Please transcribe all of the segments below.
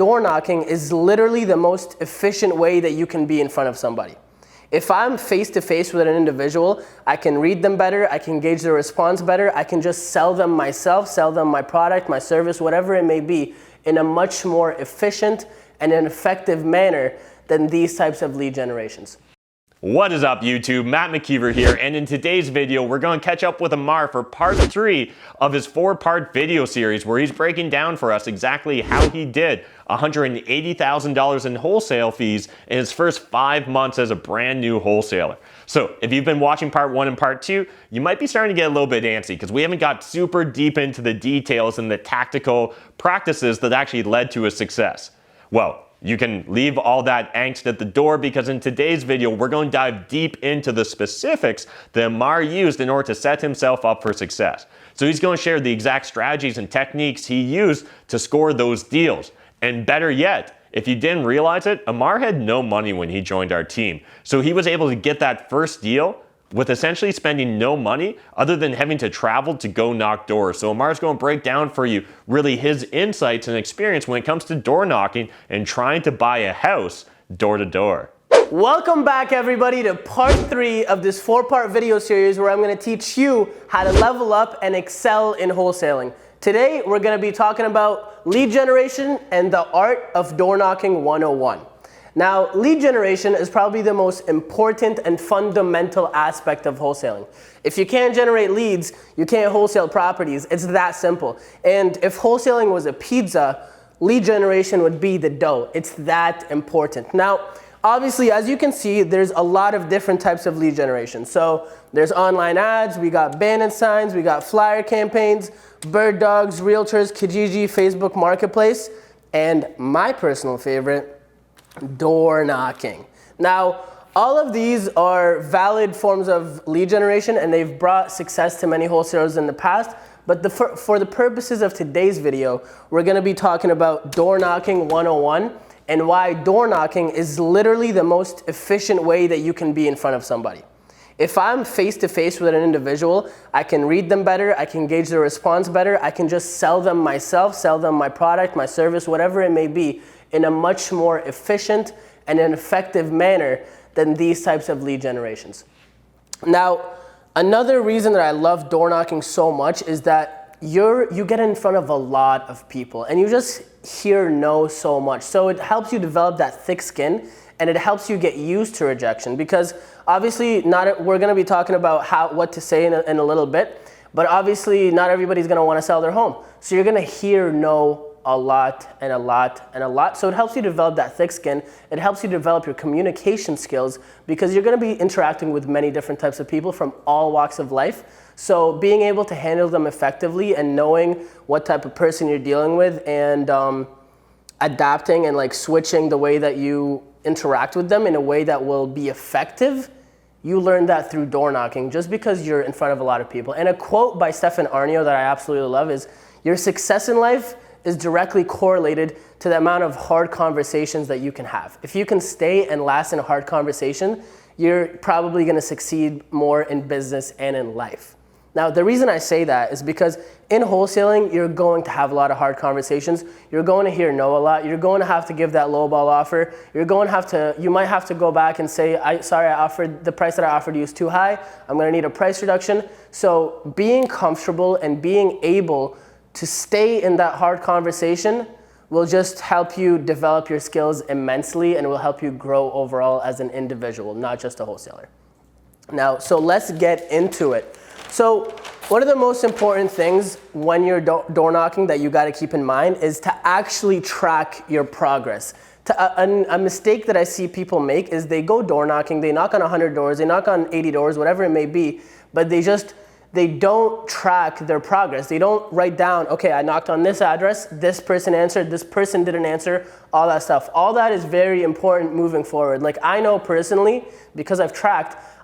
door knocking is literally the most efficient way that you can be in front of somebody. If I'm face to face with an individual, I can read them better, I can gauge their response better, I can just sell them myself, sell them my product, my service, whatever it may be, in a much more efficient and an effective manner than these types of lead generations. What is up, YouTube? Matt McKeever here, and in today's video, we're going to catch up with Amar for part 3 of his 4-part video series where he's breaking down for us exactly how he did $180,000 in wholesale fees in his first 5 months as a brand new wholesaler. So if you've been watching part 1 and part 2, you might be starting to get a little bit antsy because we haven't got super deep into the details and the tactical practices that actually led to his success. Well, you can leave all that angst at the door because in today's video, we're going to dive deep into the specifics that Amar used in order to set himself up for success. So he's going to share the exact strategies and techniques he used to score those deals. And better yet, if you didn't realize it, Amar had no money when he joined our team. So he was able to get that first deal with essentially spending no money other than having to travel to go knock doors. So Amar's going to break down for you really his insights and experience when it comes to door knocking and trying to buy a house door to door. Welcome back, everybody, to part 3 of this 4-part video series where I'm going to teach you how to level up and excel in wholesaling. Today, we're going to be talking about lead generation and the art of door knocking 101. Now, lead generation is probably the most important and fundamental aspect of wholesaling. If you can't generate leads, you can't wholesale properties. It's that simple. And if wholesaling was a pizza, lead generation would be the dough. It's that important. Now, obviously, as you can see, there's a lot of different types of lead generation. So there's online ads, we got banner signs, we got flyer campaigns, bird dogs, realtors, Kijiji, Facebook Marketplace, and my personal favorite, door knocking. Now, all of these are valid forms of lead generation and they've brought success to many wholesalers in the past, but for the purposes of today's video, we're going to be talking about door knocking 101 and why door knocking is literally the most efficient way that you can be in front of somebody. If I'm face to face with an individual, I can read them better, I can gauge their response better, I can just sell them myself, sell them my product, my service, whatever it may be, in a much more efficient and an effective manner than these types of lead generations. Now, another reason that I love door knocking so much is that you get in front of a lot of people and you just hear no so much. So it helps you develop that thick skin and it helps you get used to rejection because obviously we're going to be talking about what to say in a little bit, but obviously not everybody's going to want to sell their home. So you're going to hear no a lot and a lot and a lot. So it helps you develop that thick skin. It helps you develop your communication skills because you're going to be interacting with many different types of people from all walks of life. So being able to handle them effectively and knowing what type of person you're dealing with and adapting and like switching the way that you interact with them in a way that will be effective, you learn that through door knocking just because you're in front of a lot of people. And a quote by Stefan Aarnio that I absolutely love is, "Your success in life is directly correlated to the amount of hard conversations that you can have. If you can stay and last in a hard conversation, you're probably going to succeed more in business and in life." Now, the reason I say that is because in wholesaling, you're going to have a lot of hard conversations. You're going to hear no a lot. You're going to have to give that lowball offer. You might have to go back and say, the price that I offered you is too high. I'm going to need a price reduction. So being comfortable and being able to stay in that hard conversation will just help you develop your skills immensely and will help you grow overall as an individual, not just a wholesaler. Now, so let's get into it. So one of the most important things when you're door knocking that you got to keep in mind is to actually track your progress. A mistake that I see people make is they go door knocking, they knock on 100 doors, they knock on 80 doors, whatever it may be, but they don't track their progress. They don't write down, okay, I knocked on this address, this person answered, this person didn't answer, all that stuff. All that is very important moving forward. Like I know personally, because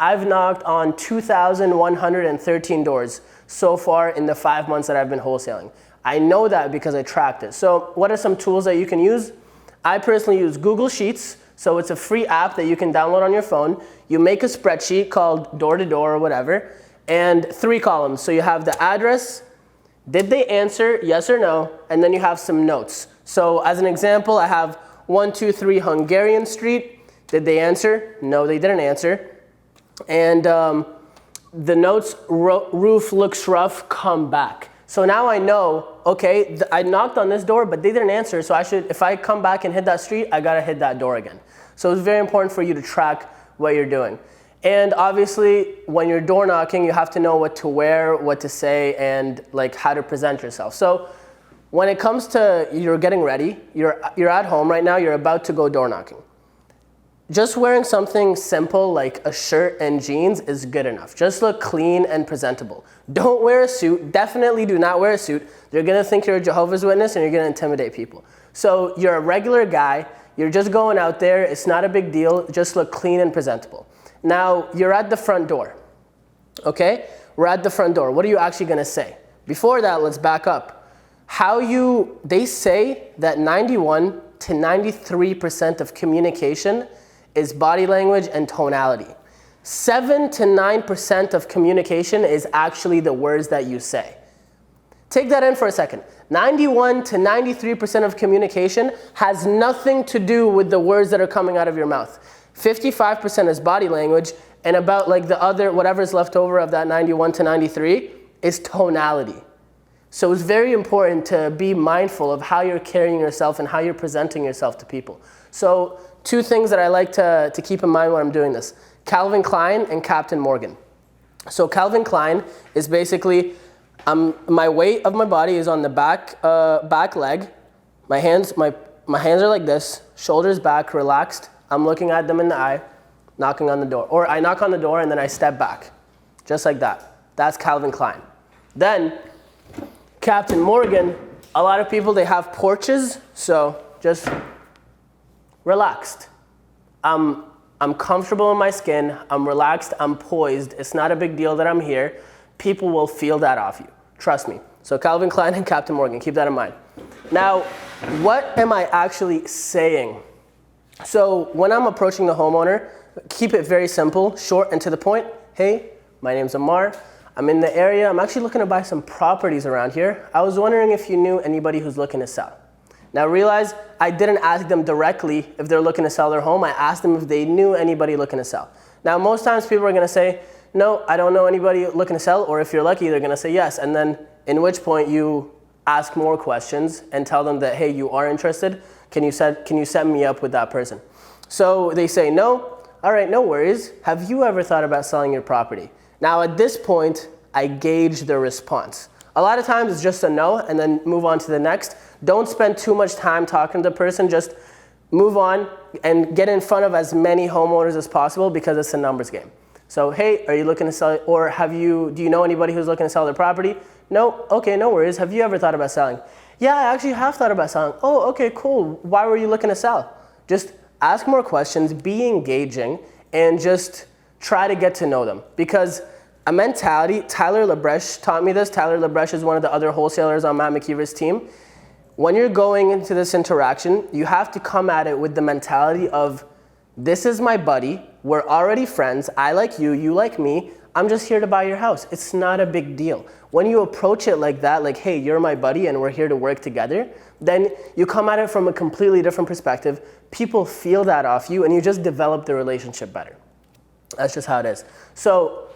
I've knocked on 2,113 doors so far in the 5 months that I've been wholesaling. I know that because I tracked it. So what are some tools that you can use? I personally use Google Sheets. So it's a free app that you can download on your phone. You make a spreadsheet called door to door or whatever, and 3 columns. So you have the address, did they answer, yes or no, and then you have some notes. So as an example, I have 123 Hungarian Street. Did they answer? No, they didn't answer. And the notes, roof looks rough, come back. So now I know, okay, I knocked on this door, but they didn't answer, so I should, if I come back and hit that street, I gotta hit that door again. So it's very important for you to track what you're doing. And obviously, when you're door knocking, you have to know what to wear, what to say, and like how to present yourself. So when it comes to you're getting ready, you're at home right now, you're about to go door knocking. Just wearing something simple like a shirt and jeans is good enough. Just look clean and presentable. Don't wear a suit. Definitely do not wear a suit. They're gonna think you're a Jehovah's Witness and you're gonna intimidate people. So you're a regular guy, you're just going out there, it's not a big deal, just look clean and presentable. Now, you're at the front door, okay? We're at the front door. What are you actually gonna say? Before that, let's back up. They say that 91 to 93% of communication is body language and tonality. 7 to 9% of communication is actually the words that you say. Take that in for a second. 91 to 93% of communication has nothing to do with the words that are coming out of your mouth. 55% is body language, and about like the other, whatever's left over of that 91 to 93 is tonality. So it's very important to be mindful of how you're carrying yourself and how you're presenting yourself to people. So 2 things that I like to keep in mind when I'm doing this: Calvin Klein and Captain Morgan. So Calvin Klein is basically, my weight of my body is on the back leg. My hands are like this, shoulders back, relaxed. I'm looking at them in the eye, knocking on the door. Or I knock on the door and then I step back, just like that. That's Calvin Klein. Then Captain Morgan, a lot of people, they have porches, so just relaxed. I'm comfortable in my skin, I'm relaxed, I'm poised. It's not a big deal that I'm here. People will feel that off you, trust me. So Calvin Klein and Captain Morgan, keep that in mind. Now, what am I actually saying? So when I'm approaching the homeowner, keep it very simple, short and to the point. Hey, my name's Amar. I'm in the area. I'm actually looking to buy some properties around here. I was wondering if you knew anybody who's looking to sell. Now realize I didn't ask them directly if they're looking to sell their home. I asked them if they knew anybody looking to sell. Now most times people are gonna say, no, I don't know anybody looking to sell, or if you're lucky, they're gonna say yes. And then in which point you ask more questions and tell them that, hey, you are interested. Can you set me up with that person? So they say no. All right, no worries. Have you ever thought about selling your property? Now at this point, I gauge their response. A lot of times it's just a no and then move on to the next. Don't spend too much time talking to the person, just move on and get in front of as many homeowners as possible because it's a numbers game. So, hey, are you looking to sell, or do you know anybody who's looking to sell their property? No, okay, no worries. Have you ever thought about selling? Yeah, I actually have thought about selling. Oh, okay, cool. Why were you looking to sell? Just ask more questions, be engaging, and just try to get to know them. Because a mentality, Tyler Labreche taught me this. Tyler Labreche is one of the other wholesalers on Matt McKeever's team. When you're going into this interaction, you have to come at it with the mentality of, this is my buddy, we're already friends, I like you like me, I'm just here to buy your house. It's not a big deal. When you approach it like that, like, hey, you're my buddy and we're here to work together, then you come at it from a completely different perspective. People feel that off you and you just develop the relationship better. That's just how it is. So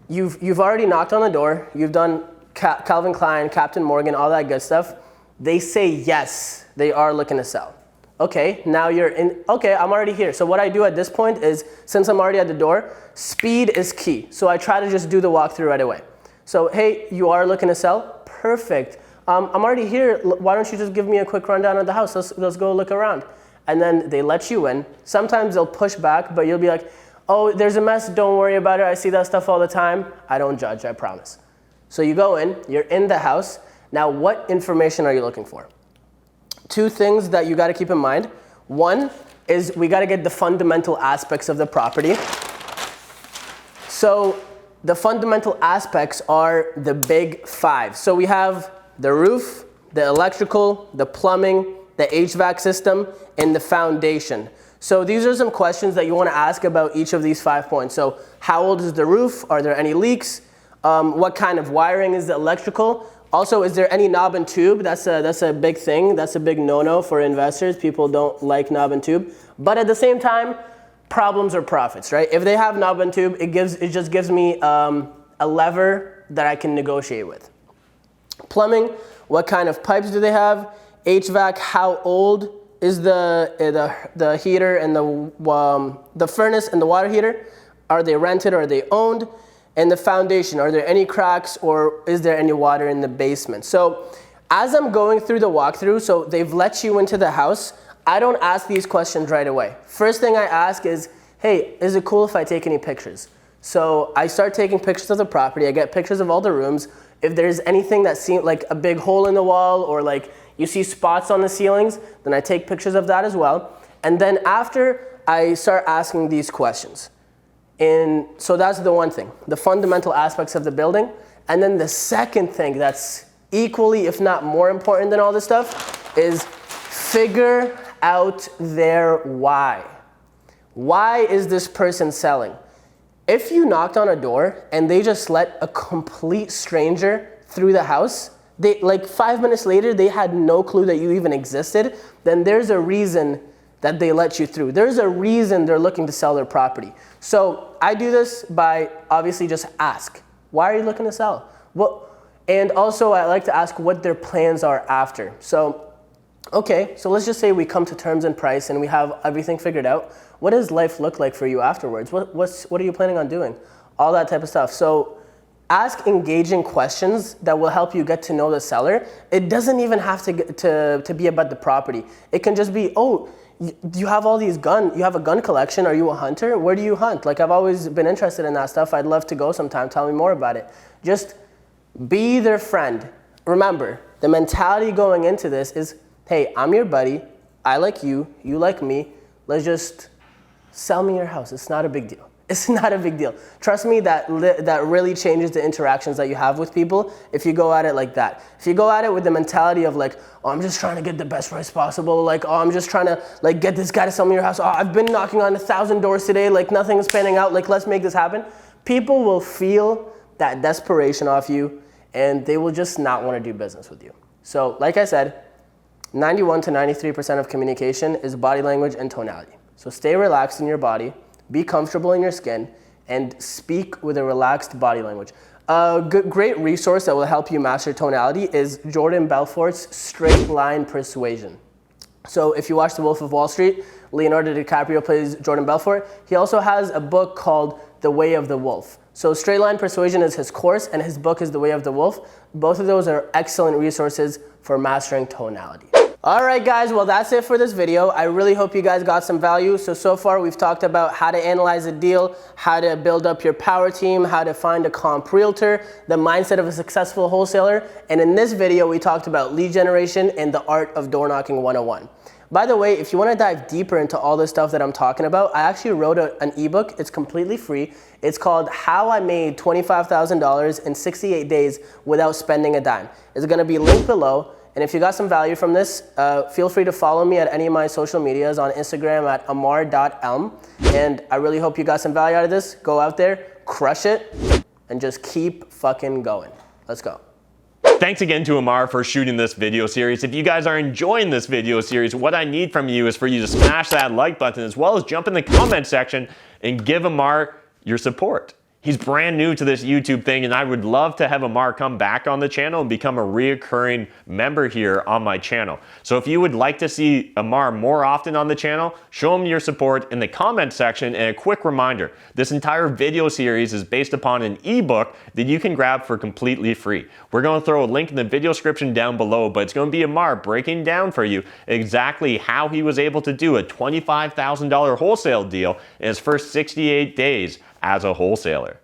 you've already knocked on the door, you've done Calvin Klein, Captain Morgan, all that good stuff. They say yes, they are looking to sell. Okay, now you're in, okay, I'm already here. So what I do at this point is, since I'm already at the door, speed is key. So I try to just do the walkthrough right away. So, hey, you are looking to sell? Perfect. I'm already here. Why don't you just give me a quick rundown of the house? Let's go look around. And then they let you in. Sometimes they'll push back, but you'll be like, oh, there's a mess, don't worry about it. I see that stuff all the time. I don't judge, I promise. So you go in, you're in the house. Now, what information are you looking for? 2 things that you gotta keep in mind. One is we gotta get the fundamental aspects of the property. So the fundamental aspects are the big 5. So we have the roof, the electrical, the plumbing, the HVAC system, and the foundation. So these are some questions that you wanna ask about each of these 5 points. So how old is the roof? Are there any leaks? What kind of wiring is the electrical? Also, is there any knob and tube? That's a big thing. That's a big no-no for investors. People don't like knob and tube. But at the same time, problems or profits, right? If they have knob and tube, it just gives me a lever that I can negotiate with. Plumbing, what kind of pipes do they have? HVAC, how old is the heater and the furnace and the water heater? Are they rented or are they owned? And the foundation, are there any cracks or is there any water in the basement? So as I'm going through the walkthrough, so they've let you into the house, I don't ask these questions right away. First thing I ask is, hey, is it cool if I take any pictures? So I start taking pictures of the property. I get pictures of all the rooms. If there's anything that seems like a big hole in the wall or like you see spots on the ceilings, then I take pictures of that as well. And then after, I start asking these questions. And so that's the one thing, the fundamental aspects of the building. And then the second thing that's equally, if not more important than all this stuff, is figure out their why. Why is this person selling? If you knocked on a door and they just let a complete stranger through the house, like 5 minutes later, they had no clue that you even existed, then there's a reason that they let you through. There's a reason they're looking to sell their property. So I do this by obviously just ask, why are you looking to sell? And also I like to ask what their plans are after. So, okay, so let's just say we come to terms and price and we have everything figured out. What does life look like for you afterwards? What are you planning on doing? All that type of stuff. So ask engaging questions that will help you get to know the seller. It doesn't even have to be about the property. It can just be, oh, you have all these you have a gun collection. Are you a hunter? Where do you hunt? Like, I've always been interested in that stuff. I'd love to go sometime. Tell me more about it. Just be their friend. Remember, the mentality going into this is, hey, I'm your buddy. I like you. You like me. Let's just sell me your house. It's not a big deal. It's not a big deal. Trust me, that really changes the interactions that you have with people if you go at it like that. If you go at it with the mentality of like, oh, I'm just trying to get the best price possible. Like, oh, I'm just trying to like get this guy to sell me your house. Oh, I've been knocking on 1,000 doors today. Like, nothing's panning out. Like, let's make this happen. People will feel that desperation off you and they will just not want to do business with you. So like I said, 91 to 93% of communication is body language and tonality. So stay relaxed in your body. Be comfortable in your skin and speak with a relaxed body language. A great resource that will help you master tonality is Jordan Belfort's Straight Line Persuasion. So if you watch The Wolf of Wall Street, Leonardo DiCaprio plays Jordan Belfort. He also has a book called The Way of the Wolf. So Straight Line Persuasion is his course and his book is The Way of the Wolf. Both of those are excellent resources for mastering tonality. All right, guys, well, that's it for this video. I really hope you guys got some value. So far we've talked about how to analyze a deal, how to build up your power team, how to find a comp realtor, the mindset of a successful wholesaler. And in this video, we talked about lead generation and the art of door knocking 101. By the way, if you want to dive deeper into all the stuff that I'm talking about, I actually wrote an ebook. It's completely free. It's called How I Made $25,000 in 68 Days Without Spending a Dime. It's going to be linked below. And if you got some value from this, feel free to follow me at any of my social medias on Instagram at amar.elm. And I really hope you got some value out of this. Go out there, crush it, and just keep fucking going. Let's go. Thanks again to Amar for shooting this video series. If you guys are enjoying this video series, what I need from you is for you to smash that like button as well as jump in the comment section and give Amar your support. He's brand new to this YouTube thing and I would love to have Amar come back on the channel and become a reoccurring member here on my channel. So if you would like to see Amar more often on the channel, show him your support in the comment section. And a quick reminder, this entire video series is based upon an ebook that you can grab for completely free. We're going to throw a link in the video description down below, but it's going to be Amar breaking down for you exactly how he was able to do a $25,000 wholesale deal in his first 68 days as a wholesaler.